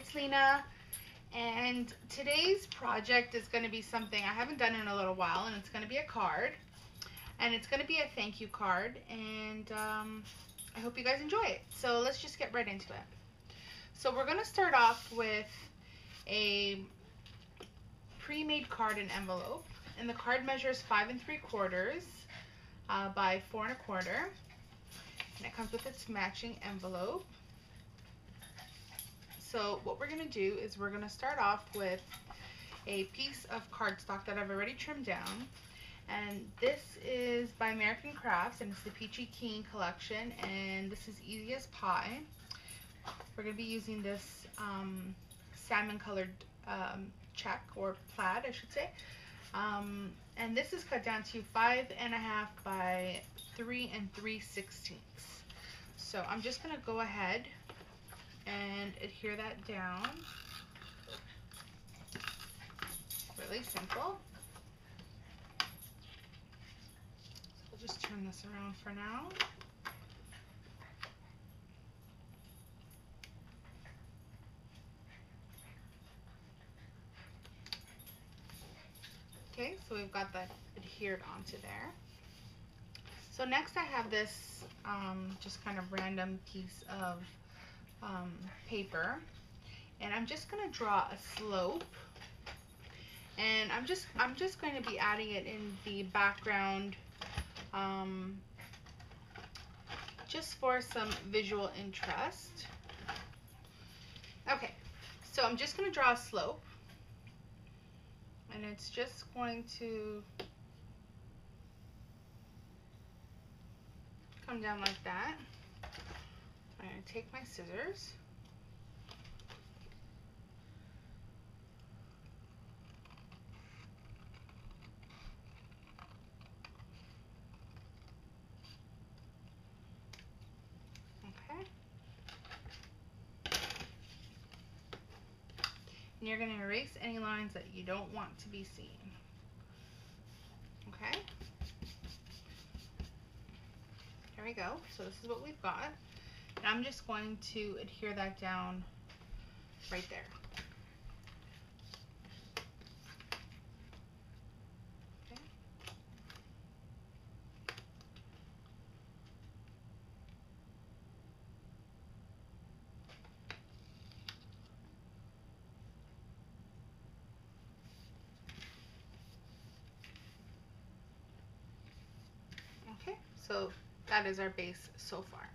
it's Lina, and today's project is going to be something I haven't done in a little while, and it's going to be a card, and it's going to be a thank you card, and I hope you guys enjoy it. So let's just get right into it. So we're going to start off with a pre-made card and envelope, and the card measures 5 3/4 by 4 1/4, and it comes with its matching envelope. So what we're going to do is we're going to start off with a piece of cardstock that I've already trimmed down, and this is by American Crafts, and it's the Peachy Keen collection, and this is easy as pie. We're going to be using this salmon colored check, or plaid I should say, and this is cut down to 5 1/2 by 3 3/16. So I'm just going to go ahead and adhere that down. Really simple. So we'll just turn this around for now. Okay, so we've got that adhered onto there. So next I have this just kind of random piece of paper, and I'm just going to draw a slope, and I'm just going to be adding it in the background just for some visual interest. Okay, so I'm just going to draw a slope, and it's just going to come down like that. I'm going to take my scissors, okay, and you're going to erase any lines that you don't want to be seen, okay? There we go. So this is what we've got. And I'm just going to adhere that down right there. Okay. Okay, so that is our base so far.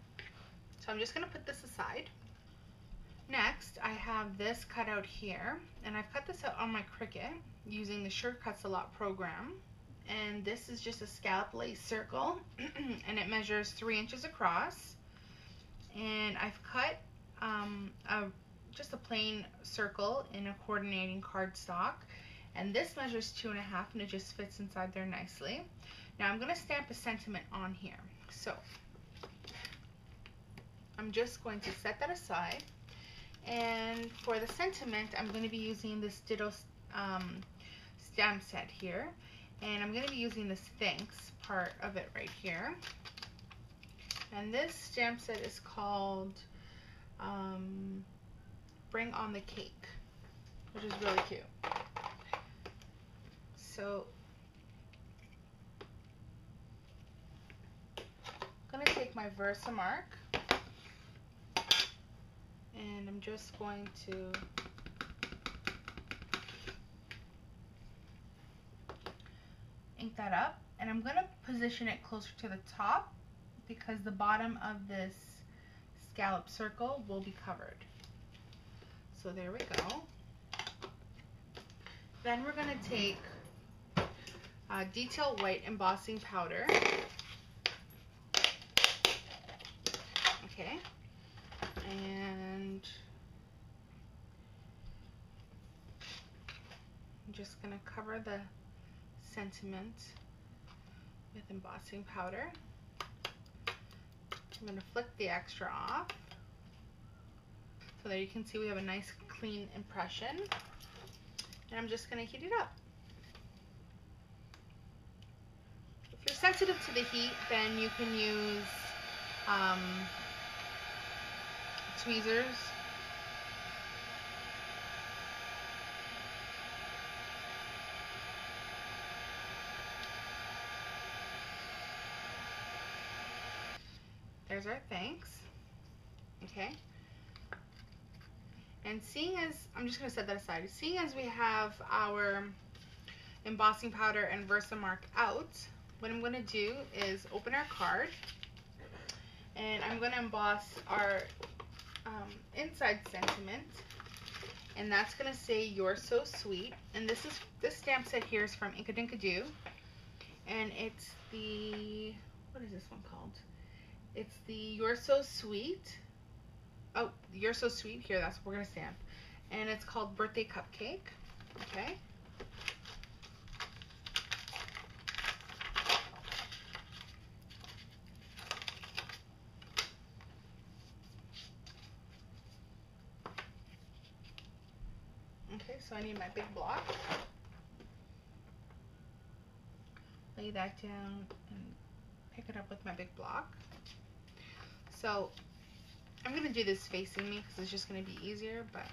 So I'm just going to put this aside. Next, I have this cut out here, and I've cut this out on my Cricut using the Sure Cuts a Lot program. And this is just a scallop lace circle, and it measures 3 inches across. And I've cut just a plain circle in a coordinating cardstock, and this measures 2 1/2, and it just fits inside there nicely. Now I'm going to stamp a sentiment on here. So I'm just going to set that aside, and for the sentiment I'm going to be using this Ditto stamp set here, and I'm going to be using this thanks part of it right here, and this stamp set is called Bring on the Cake, which is really cute. So I'm going to take my Versamark, and I'm just going to ink that up, and I'm going to position it closer to the top because the bottom of this scallop circle will be covered. So there we go. Then we're going to take Detail White embossing powder. Okay. And I'm just going to cover the sentiment with embossing powder. I'm going to flick the extra off. So there you can see we have a nice clean impression. And I'm just going to heat it up. If you're sensitive to the heat, then you can use tweezers there's our thanks. Okay. And seeing as, I'm just going to set that aside. Seeing as we have our embossing powder and Versamark out, what I'm going to do is open our card. And I'm going to emboss our inside sentiment. And that's going to say, "You're so sweet." And this stamp set here is from Inkadinkadoo. And it's the, what is this one called? It's the "You're so sweet." Oh, "You're so sweet." Here, that's what we're going to stamp. And it's called Birthday Cupcake. Okay. Okay, so I need my big block. Lay that down and pick it up with my big block. So I'm going to do this facing me because it's just going to be easier. But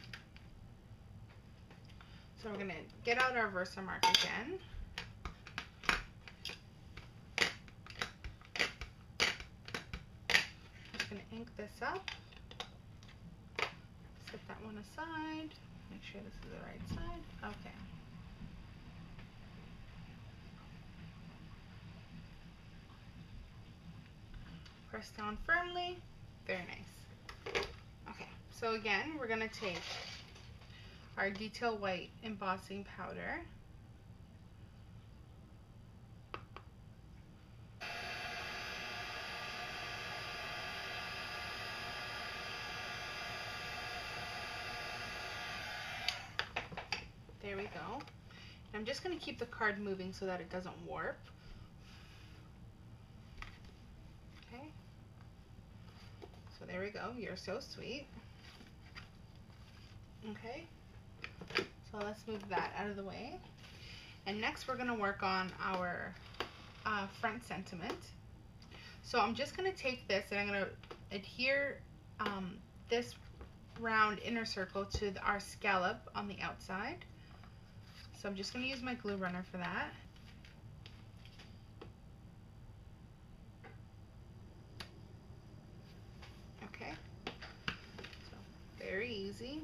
so we're going to get out our Versamark again. Just going to ink this up. Set that one aside. Make sure this is the right side. Okay. Press down firmly. Very nice. Okay, so again, we're going to take our detail white embossing powder. There we go. And I'm just going to keep the card moving so that it doesn't warp. Okay. So there we go. "You're so sweet." Okay. So let's move that out of the way. And next we're going to work on our front sentiment. So I'm just going to take this and I'm going to adhere this round inner circle to our scallop on the outside. So I'm just going to use my glue runner for that. Okay. So very easy.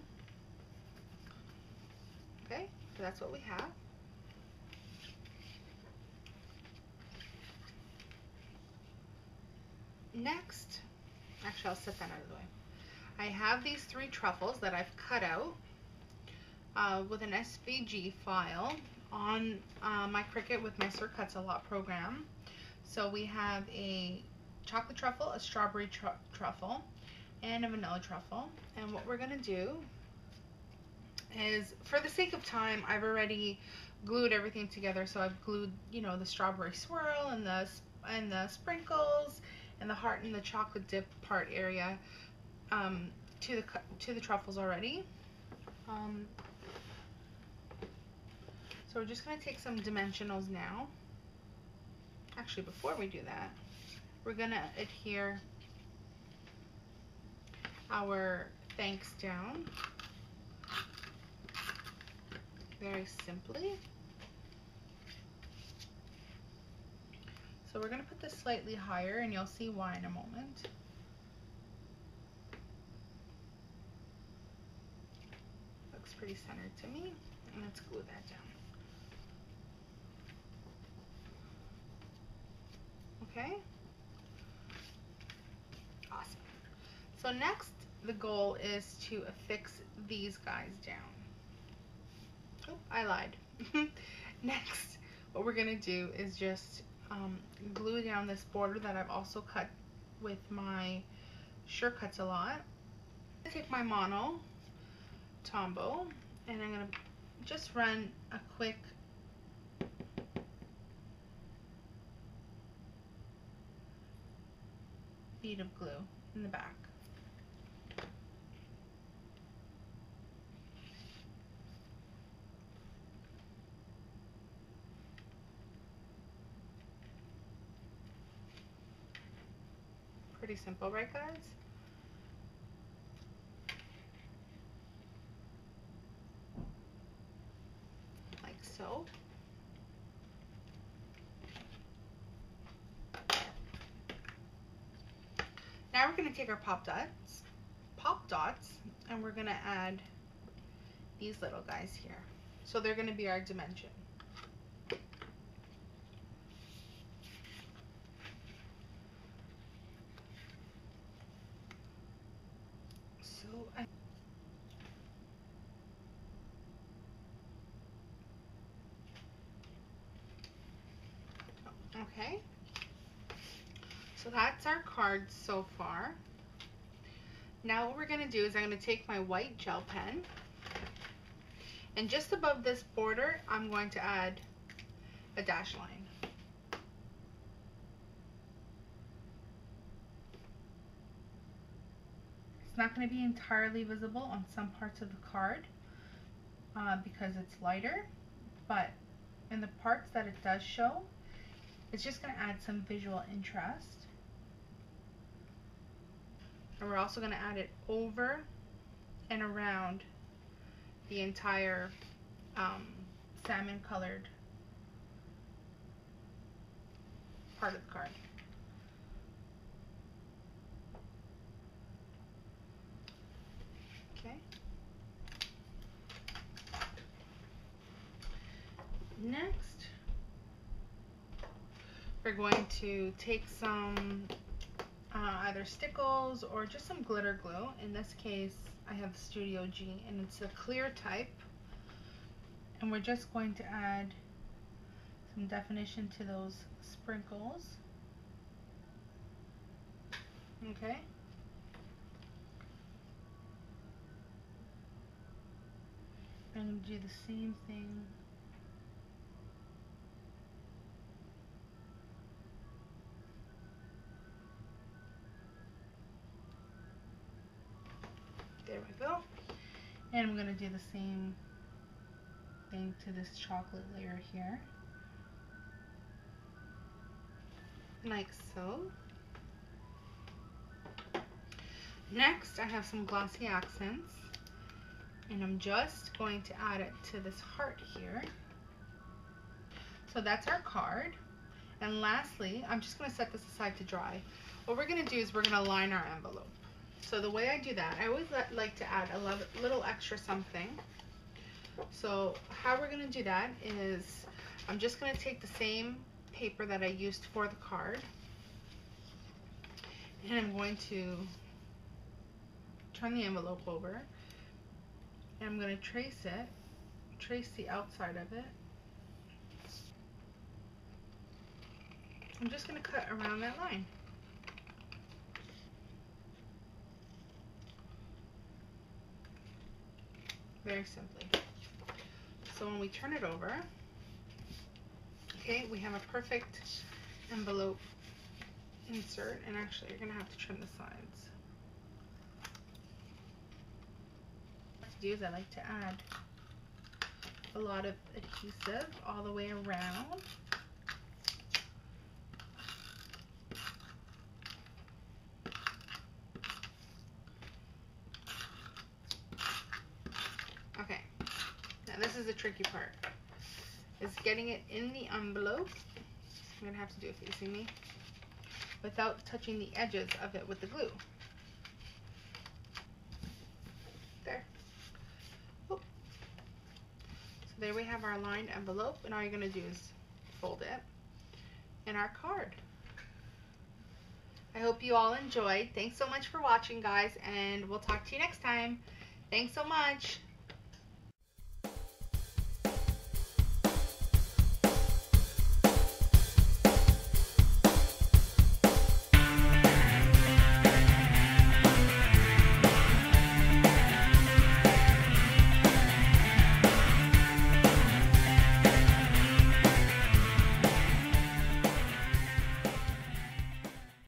Okay, so that's what we have. Next, actually I'll set that out of the way. I have these 3 truffles that I've cut out with an SVG file on my Cricut with my Sir Cuts a Lot program. So we have a chocolate truffle, a strawberry truffle, and a vanilla truffle. And what we're going to do is, for the sake of time, I've already glued everything together. So I've glued, you know, the strawberry swirl and the sprinkles and the heart and the chocolate dip part area to the truffles already. So we're just going to take some dimensionals now. Actually, before we do that, we're going to adhere our thanks down very simply. So we're going to put this slightly higher, and you'll see why in a moment. Looks pretty centered to me. And let's glue that down. Okay? Awesome. So next, the goal is to affix these guys down. Oh, I lied. Next, what we're going to do is just glue down this border that I've also cut with my Sure Cuts a Lot. I'm going to take my mono Tombow and I'm going to just run a quick bead of glue in the back. Pretty simple, right guys? Like so. Now now we're going to take our pop dots, and we're going to add these little guys here. So they're going to be our dimension. Okay, so that's our card so far. Now what we're going to do is I'm going to take my white gel pen, and just above this border I'm going to add a dash line. It's not going to be entirely visible on some parts of the card because it's lighter, but in the parts that it does show, it's just going to add some visual interest. And we're also going to add it over and around the entire salmon colored part of the card. Okay. Next, we're going to take some either stickles or just some glitter glue. In this case, I have Studio G, and it's a clear type. And we're just going to add some definition to those sprinkles. Okay. I'm going to do the same thing there we go. And I'm going to do the same thing to this chocolate layer here, like so. Next, I have some glossy accents, and I'm just going to add it to this heart here. So that's our card. And lastly, I'm just going to set this aside to dry. What we're going to do is we're going to line our envelope. So the way I do that, I always like to add a little extra something. So how we're going to do that is I'm just going to take the same paper that I used for the card, and I'm going to turn the envelope over, and I'm going to trace the outside of it. I'm just going to cut around that line. Very simply. So when we turn it over, okay, we have a perfect envelope insert, and actually you're going to have to trim the sides. What to do is I like to add a lot of adhesive all the way around. Okay, now this is the tricky part, is getting it in the envelope. I'm going to have to do it facing me without touching the edges of it with the glue. There. Oh. So there we have our lined envelope, and all you're going to do is fold it in our card. I hope you all enjoyed. Thanks so much for watching, guys, and we'll talk to you next time. Thanks so much.